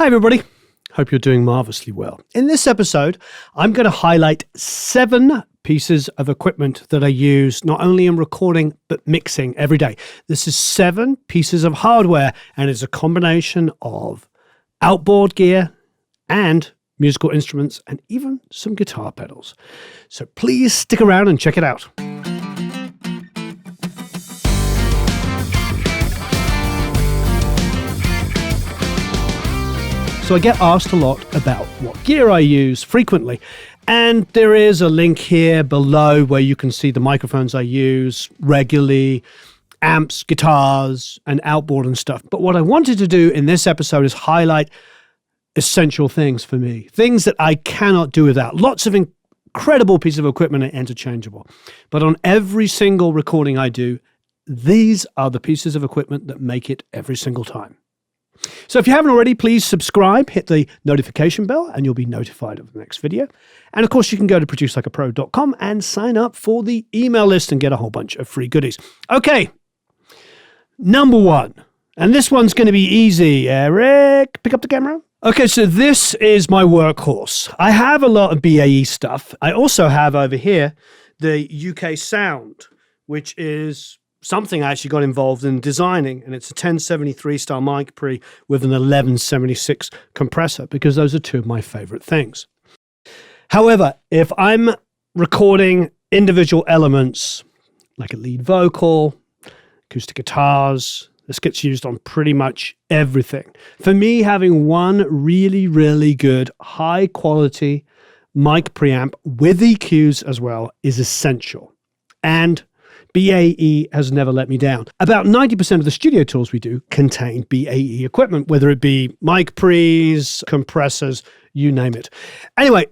Hi everybody, hope you're doing marvelously well. In this episode, I'm going to highlight 7 pieces of equipment that I use not only in recording, but mixing every day. This is 7 pieces of hardware, and it's a combination of outboard gear and musical instruments and even some guitar pedals. So please stick around and check it out. So I get asked a lot about what gear I use frequently, and there is a link here below where you can see the microphones I use regularly, amps, guitars, and outboard and stuff. But what I wanted to do in this episode is highlight essential things for me, things that I cannot do without. Lots of incredible pieces of equipment are interchangeable, but on every single recording I do, these are the pieces of equipment that make it every single time. So if you haven't already, please subscribe, hit the notification bell, and you'll be notified of the next video. And of course, you can go to producelikeapro.com and sign up for the email list and get a whole bunch of free goodies. Okay, number 1. And this one's going to be easy. Eric, pick up the camera. Okay, so this is my workhorse. I have a lot of BAE stuff. I also have over here the UK Sound, which is something I actually got involved in designing, and it's a 1073 style mic pre with an 1176 compressor, because those are 2 of my favorite things. However, if I'm recording individual elements like a lead vocal, acoustic guitars, this gets used on pretty much everything. For me, having one really, really good high quality mic preamp with EQs as well is essential. And BAE has never let me down. About 90% of the studio tools we do contain BAE equipment, whether it be mic pre's, compressors, you name it. Anyway,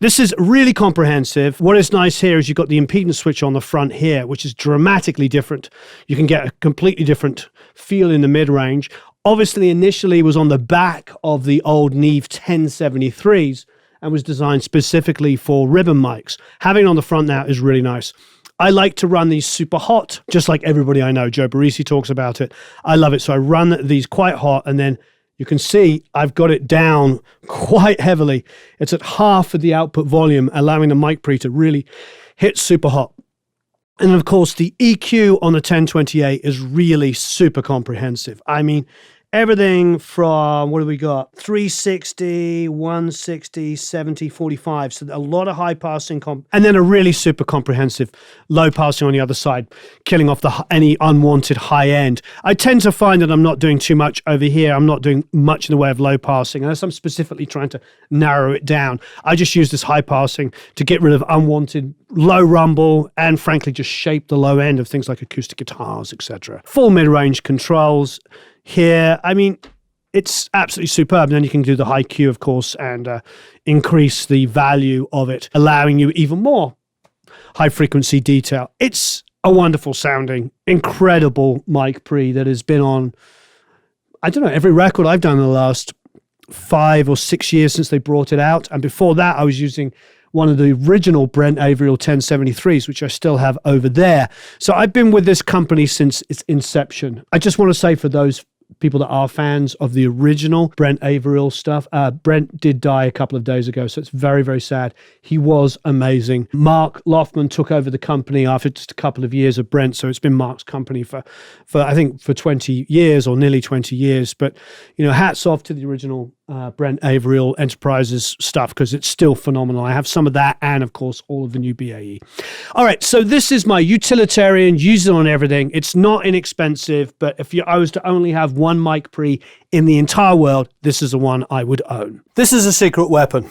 this is really comprehensive. What is nice here is you've got the impedance switch on the front here, which is dramatically different. You can get a completely different feel in the mid-range. Obviously, initially was on the back of the old Neve 1073s and was designed specifically for ribbon mics. Having it on the front now is really nice. I like to run these super hot, just like everybody I know. Joe Barresi talks about it. I love it. So I run these quite hot, and then you can see I've got it down quite heavily. It's at half of the output volume, allowing the mic pre to really hit super hot. And of course, the EQ on the 1028 is really super comprehensive. I mean, everything from, what do we got? 360, 160, 70, 45. So a lot of high passing, and then a really super comprehensive low passing on the other side, killing off any unwanted high end. I tend to find that I'm not doing too much over here. I'm not doing much in the way of low passing, unless I'm specifically trying to narrow it down. I just use this high passing to get rid of unwanted low rumble and frankly just shape the low end of things like acoustic guitars, etc. Full mid-range controls here. I mean, it's absolutely superb. And then you can do the high Q, of course, and increase the value of it, allowing you even more high frequency detail. It's a wonderful sounding, incredible mic pre that has been on, I don't know, every record I've done in the last 5 or 6 years since they brought it out. And before that, I was using one of the original Brent Averill 1073s, which I still have over there. So I've been with this company since its inception. I just want to say, for those people that are fans of the original Brent Averill stuff, Brent did die a couple of days ago, so it's very, very sad. He was amazing. Mark Lofman took over the company after just a couple of years of Brent, so it's been Mark's company for I think for 20 years or nearly 20 years. But you know, hats off to the original Brent Averill Enterprises stuff, because it's still phenomenal. I have some of that, and of course all of the new BAE. All right, so this is my utilitarian, use it on everything. It's not inexpensive, but if I was to only have one mic pre in the entire world, this is the one I would own. This is a secret weapon.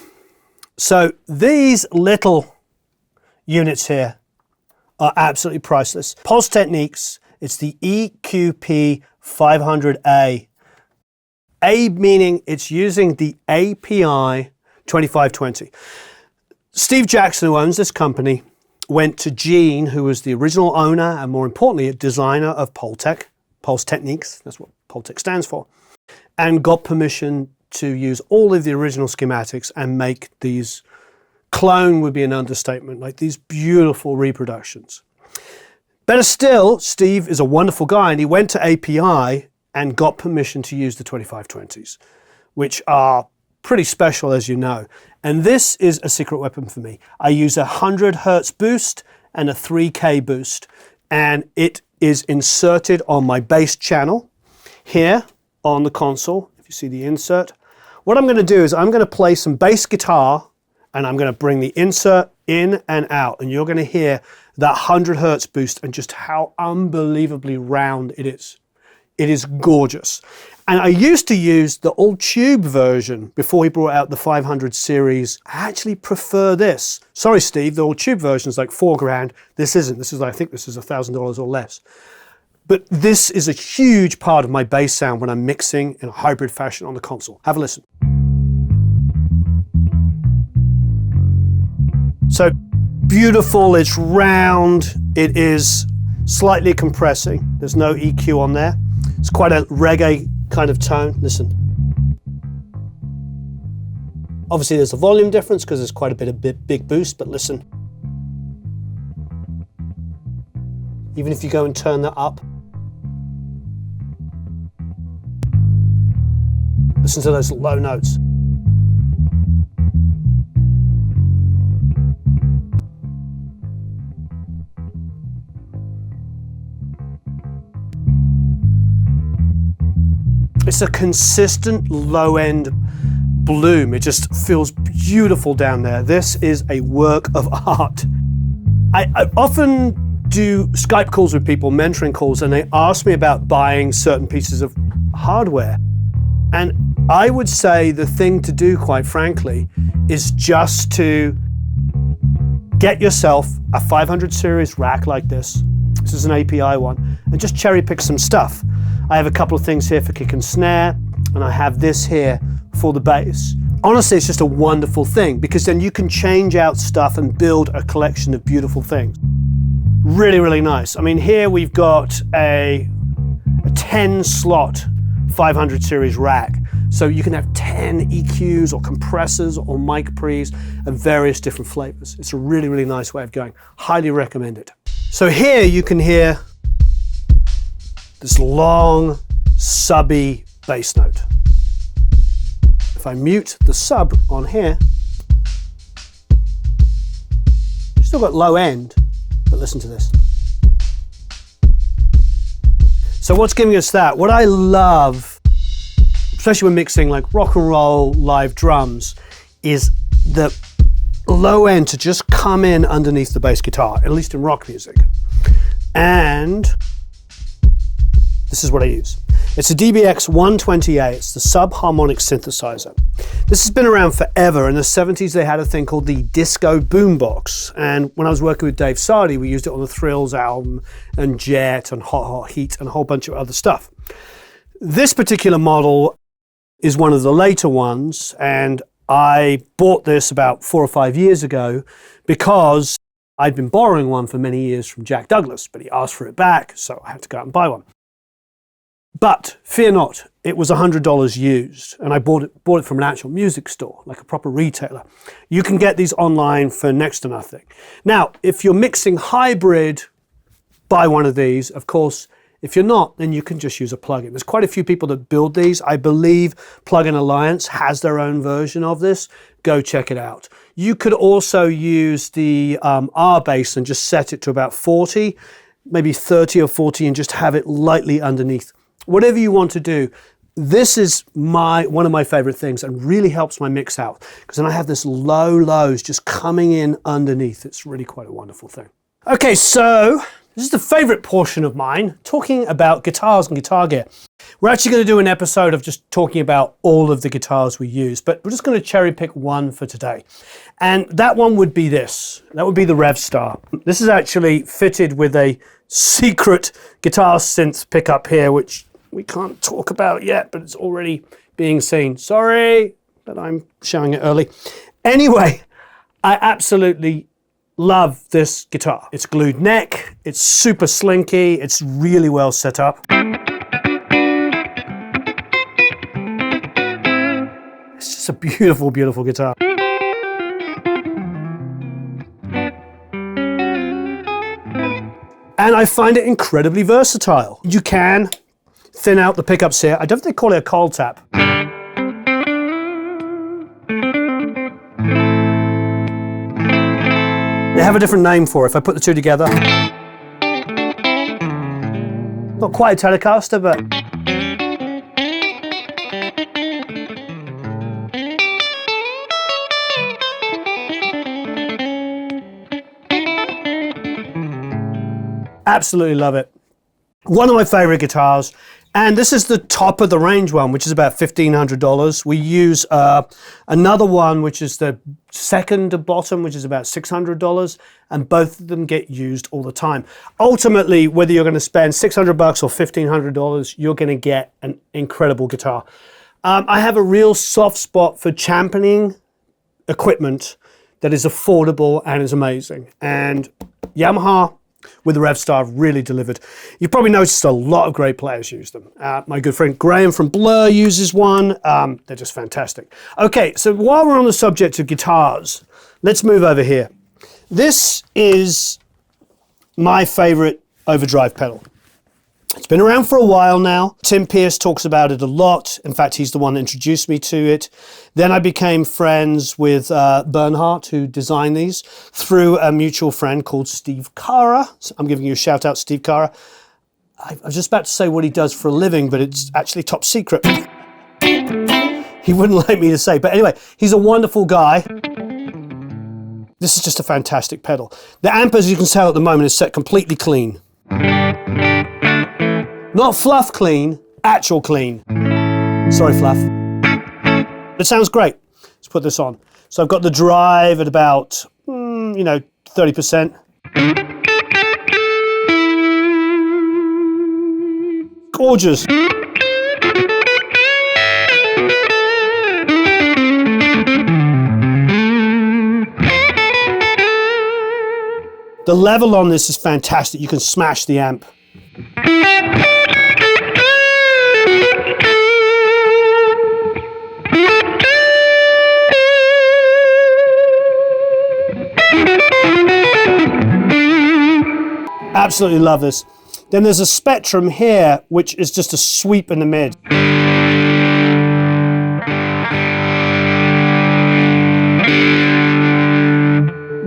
So these little units here are absolutely priceless. Pulse Techniques, it's the EQP-500A. A meaning it's using the API 2520. Steve Jackson, who owns this company, went to Gene, who was the original owner and more importantly a designer of Pultec, Pulse Techniques, that's what Pultec stands for, and got permission to use all of the original schematics and make these, clone would be an understatement, like these beautiful reproductions. Better still, Steve is a wonderful guy, and he went to API and got permission to use the 2520s, which are pretty special, as you know. And this is a secret weapon for me. I use a 100 Hertz boost and a 3K boost, and it is inserted on my bass channel here on the console, if you see the insert. What I'm going to do is I'm going to play some bass guitar, and I'm going to bring the insert in and out, and you're going to hear that 100 Hertz boost and just how unbelievably round it is. It is gorgeous. And I used to use the old tube version before he brought out the 500 series. I actually prefer this. Sorry, Steve, the old tube version is like $4,000. This isn't. This is, I think this is $1,000 or less. But this is a huge part of my bass sound when I'm mixing in a hybrid fashion on the console. Have a listen. So beautiful, it's round, it is slightly compressing. There's no EQ on there. It's quite a reggae kind of tone. Listen. Obviously there's a volume difference because there's quite a bit of big boost, but listen. Even if you go and turn that up, listen to those low notes. It's a consistent low-end bloom. It just feels beautiful down there. This is a work of art. I often do Skype calls with people, mentoring calls, and they ask me about buying certain pieces of hardware. And I would say the thing to do, quite frankly, is just to get yourself a 500 series rack like this. This is an API one, and just cherry pick some stuff. I have a couple of things here for kick and snare, and I have this here for the bass. Honestly, it's just a wonderful thing because then you can change out stuff and build a collection of beautiful things. Really, really nice. I mean, here we've got a 10 slot 500 series rack. So you can have 10 EQs or compressors or mic pre's of various different flavors. It's a really, really nice way of going. Highly recommend it. So here you can hear this long, subby bass note. If I mute the sub on here, you've still got low end, but listen to this. So what's giving us that? What I love, especially when mixing like rock and roll live drums, is the low end to just come in underneath the bass guitar, at least in rock music. And this is what I use. It's a DBX-120A. It's the sub-harmonic synthesizer. This has been around forever. In the 70s, they had a thing called the disco boombox. And when I was working with Dave Sardi, we used it on the Thrills album and Jet and Hot Hot Heat and a whole bunch of other stuff. This particular model is one of the later ones, and I bought this about 4 or 5 years ago because I'd been borrowing one for many years from Jack Douglas, but he asked for it back, so I had to go out and buy one. But fear not, it was $100 used, and I bought it from an actual music store, like a proper retailer. You can get these online for next to nothing. Now, if you're mixing hybrid, buy one of these. Of course, if you're not, then you can just use a plugin. There's quite a few people that build these. I believe Plugin Alliance has their own version of this. Go check it out. You could also use the R bass and just set it to about 40, maybe 30 or 40, and just have it lightly underneath. Whatever you want to do. This is one of my favorite things and really helps my mix out because then I have this low lows just coming in underneath. It's really quite a wonderful thing. Okay, so this is the favorite portion of mine, talking about guitars and guitar gear. We're actually going to do an episode of just talking about all of the guitars we use, but we're just going to cherry pick one for today. And that one would be this. That would be the Revstar. This is actually fitted with a secret guitar synth pickup here, which we can't talk about yet, but it's already being seen. Sorry that I'm showing it early. Anyway, I absolutely love this guitar. It's glued neck, it's super slinky, it's really well set up. It's just a beautiful, beautiful guitar. And I find it incredibly versatile. You can thin out the pickups here. I don't think they call it a cold tap. have a different name for it if I put the two together. Not quite a Telecaster, but absolutely love it. One of my favorite guitars, and this is the top of the range one, which is about $1,500. We use another one, which is the second bottom, which is about $600, and both of them get used all the time. Ultimately, whether you're going to spend $600 or $1,500, you're going to get an incredible guitar. I have a real soft spot for championing equipment that is affordable and is amazing, and Yamaha with the Revstar really delivered. You've probably noticed a lot of great players use them. My good friend Graham from Blur uses one. They're just fantastic. Okay, so while we're on the subject of guitars, let's move over here. This is my favorite overdrive pedal. It's been around for a while now. Tim Pierce talks about it a lot. In fact, he's the one that introduced me to it. Then I became friends with Bernhardt, who designed these, through a mutual friend called Steve Cara. So I'm giving you a shout out, Steve Cara. I was just about to say what he does for a living, but it's actually top secret. He wouldn't like me to say. But anyway, he's a wonderful guy. This is just a fantastic pedal. The amp, as you can tell at the moment, is set completely clean. Not fluff clean, actual clean. Sorry, fluff. It sounds great. Let's put this on. So I've got the drive at about, 30%. Gorgeous. The level on this is fantastic. You can smash the amp. Absolutely love this. Then there's a Spectrum here, which is just a sweep in the mid.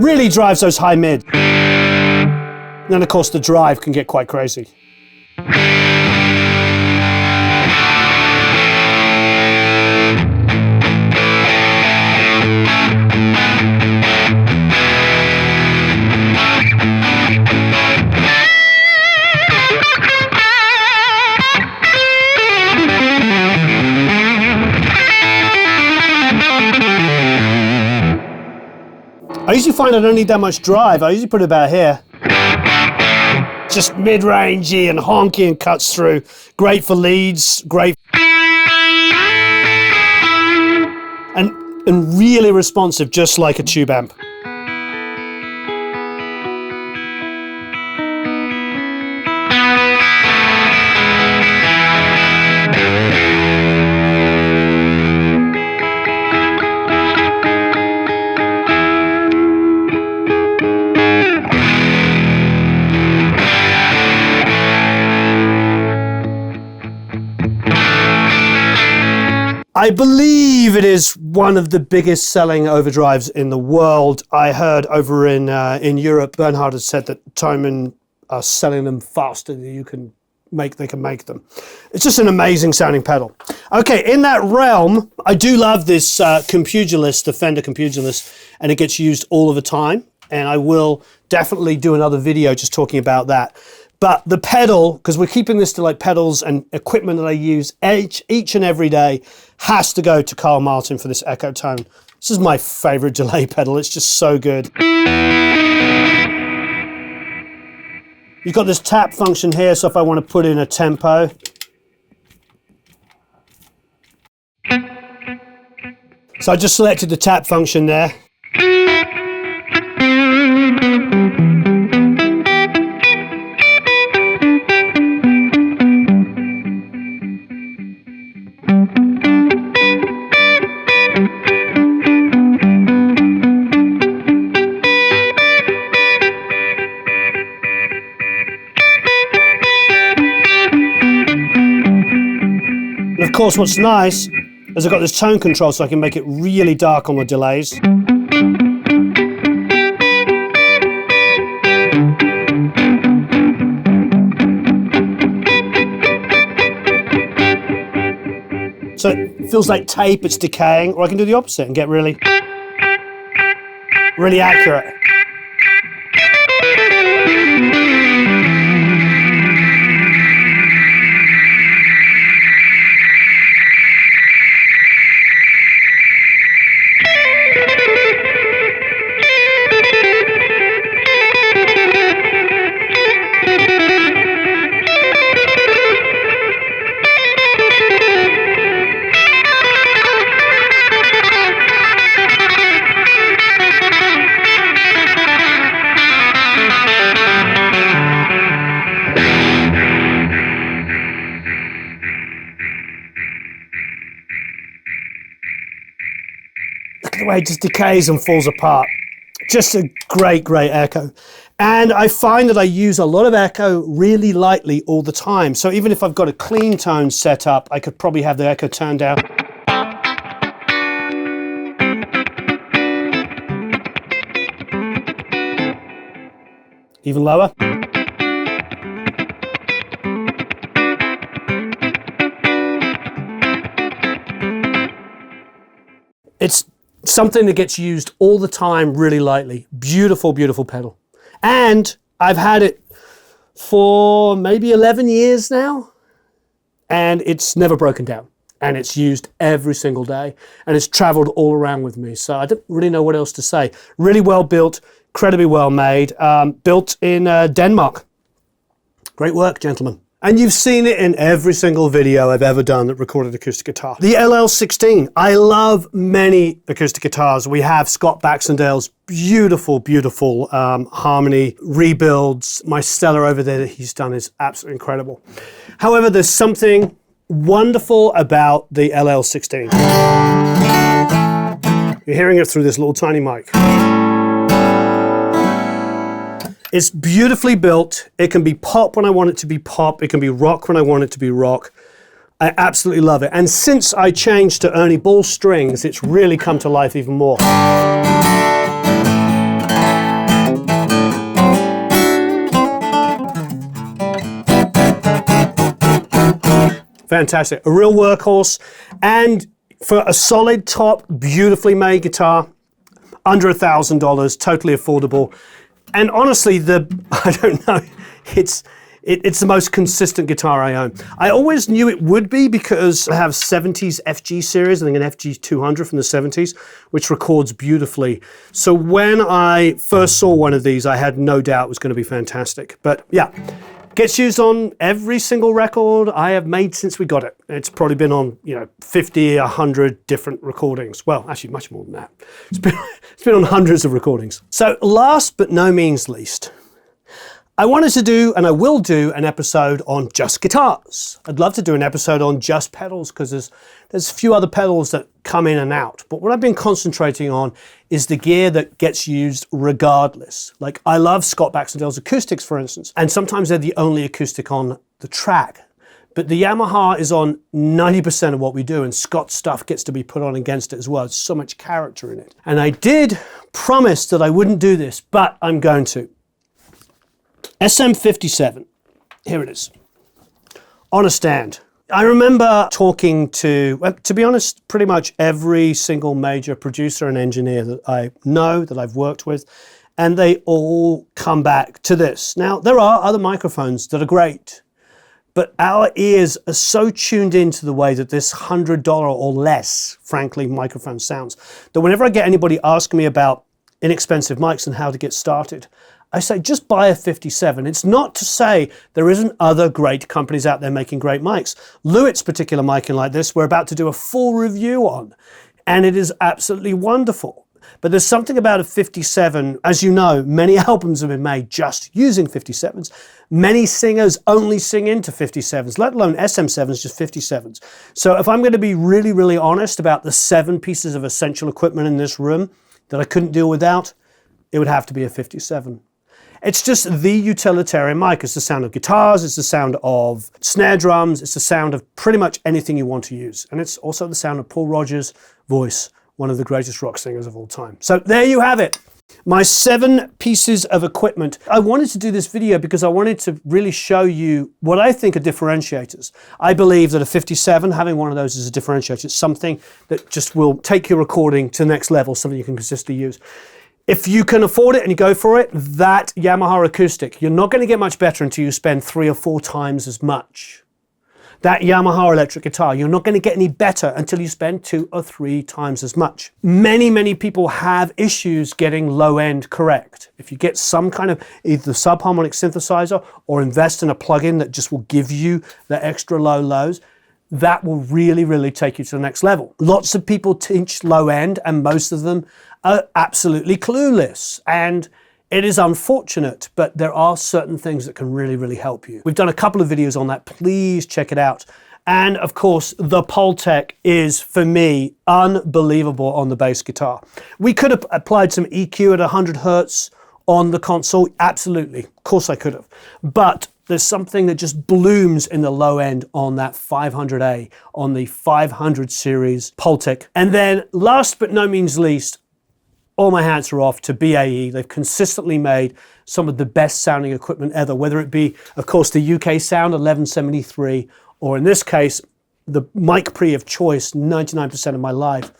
Really drives those high mid. And then of course the drive can get quite crazy. I usually find I don't need that much drive. I usually put it about here. Just mid-rangey and honky and cuts through. Great for leads, great. And really responsive, just like a tube amp. I believe it is one of the biggest selling overdrives in the world. I heard over in Europe, Bernhard has said that Thomann are selling them faster than they can make them. It's just an amazing sounding pedal. Okay, in that realm, I do love this Compugilist, the Fender Compugilist, and it gets used all of the time. And I will definitely do another video just talking about that. But the pedal, because we're keeping this to like pedals and equipment that I use each and every day, has to go to Carl Martin for this Echotone. This is my favorite delay pedal. It's just so good. You've got this tap function here, so if I want to put in a tempo. So I just selected the tap function there. Of course, what's nice is I've got this tone control so I can make it really dark on the delays. So it feels like tape, it's decaying, or I can do the opposite and get really accurate. The way it just decays and falls apart. Just a great echo. And I find that I use a lot of echo really lightly all the time. So even if I've got a clean tone set up, I could probably have the echo turned down. Even lower. It's something that gets used all the time really lightly. Beautiful, beautiful pedal. And I've had it for maybe 11 years now, and it's never broken down. And it's used every single day, and it's traveled all around with me. So I don't really know what else to say. Really well built, incredibly well made, built in Denmark. Great work, gentlemen. And you've seen it in every single video I've ever done that recorded acoustic guitar. The LL-16. I love many acoustic guitars. We have Scott Baxendale's beautiful, beautiful harmony rebuilds. My Stellar over there that he's done is absolutely incredible. However, there's something wonderful about the LL-16. You're hearing it through this little tiny mic. It's beautifully built. It can be pop when I want it to be pop. It can be rock when I want it to be rock. I absolutely love it. And since I changed to Ernie Ball strings, it's really come to life even more. Fantastic. A real workhorse. And for a solid top, beautifully made guitar, under $1,000, totally affordable. And honestly, I don't know, it's the most consistent guitar I own. I always knew it would be because I have 70s FG series, I think an FG 200 from the 70s, which records beautifully. So when I first saw one of these, I had no doubt it was going to be fantastic. But yeah, gets used on every single record I have made since we got it. It's probably been on, 50, 100 different recordings. Well, actually much more than that. It's been on hundreds of recordings. So last but no means least, I wanted to do, and I will do, an episode on just guitars. I'd love to do an episode on just pedals because there's a few other pedals that come in and out. But what I've been concentrating on is the gear that gets used regardless. Like I love Scott Baxendale's acoustics, for instance, and sometimes they're the only acoustic on the track. But the Yamaha is on 90% of what we do, and Scott's stuff gets to be put on against it as well. There's so much character in it. And I did promise that I wouldn't do this, but I'm going to. SM57, here it is, on a stand. I remember talking to be honest, pretty much every single major producer and engineer that I know, that I've worked with, and they all come back to this. Now, there are other microphones that are great, but our ears are so tuned into the way that this $100 or less, frankly, microphone sounds, that whenever I get anybody asking me about inexpensive mics and how to get started, I say, just buy a 57. It's not to say there isn't other great companies out there making great mics. Lewitt's particular miking like this, we're about to do a full review on, and it is absolutely wonderful. But there's something about a 57, as you know, many albums have been made just using 57s. Many singers only sing into 57s, let alone SM7s, just 57s. So if I'm going to be really, really honest about the 7 pieces of essential equipment in this room that I couldn't do without, it would have to be a 57. It's just the utilitarian mic. It's the sound of guitars, it's the sound of snare drums, it's the sound of pretty much anything you want to use. And it's also the sound of Paul Rodgers' voice, one of the greatest rock singers of all time. So there you have it. My 7 pieces of equipment. I wanted to do this video because I wanted to really show you what I think are differentiators. I believe that a 57, having one of those is a differentiator. It's something that just will take your recording to the next level, something you can consistently use. If you can afford it and you go for it, that Yamaha acoustic, you're not going to get much better until you spend 3 or 4 times as much. That Yamaha electric guitar, you're not going to get any better until you spend 2 or 3 times as much. Many people have issues getting low end correct. If you get some kind of either sub-harmonic synthesizer or invest in a plugin that just will give you the extra low lows, that will really take you to the next level. Lots of people teach low end and most of them are absolutely clueless. And it is unfortunate, but there are certain things that can really help you. We've done a couple of videos on that. Please check it out. And of course, the Pultec is, for me, unbelievable on the bass guitar. We could have applied some EQ at 100 Hertz on the console. Absolutely. Of course I could have. But there's something that just blooms in the low end on that 500A, on the 500 series Pultec. And then last but no means least, all my hats are off to BAE. They've consistently made some of the best sounding equipment ever, whether it be, of course, the UK Sound 1173, or in this case, the mic pre of choice 99% of my life.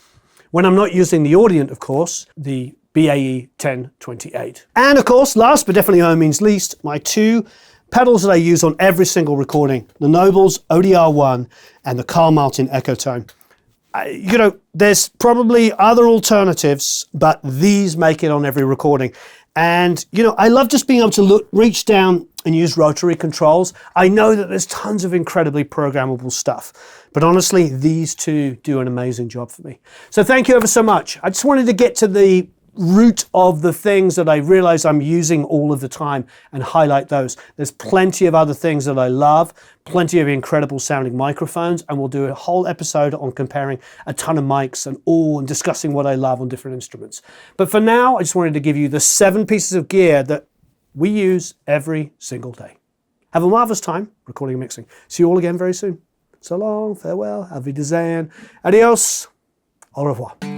When I'm not using the Audient, of course, the BAE 1028. And of course, last but definitely no means least, my 2 pedals that I use on every single recording, the Nobels ODR-1 and the Carl Martin Echotone. You know, there's probably other alternatives, but these make it on every recording. And, you know, I love just being able to reach down and use rotary controls. I know that there's tons of incredibly programmable stuff, but honestly, these 2 do an amazing job for me. So thank you ever so much. I just wanted to get to the root of the things that I realize I'm using all of the time and highlight those. There's plenty of other things that I love, plenty of incredible sounding microphones, and we'll do a whole episode on comparing a ton of mics and discussing what I love on different instruments. But for now, I just wanted to give you the 7 pieces of gear that we use every single day. Have a marvelous time recording and mixing. See you all again very soon. So long, farewell, auf Wiedersehen, adios, au revoir.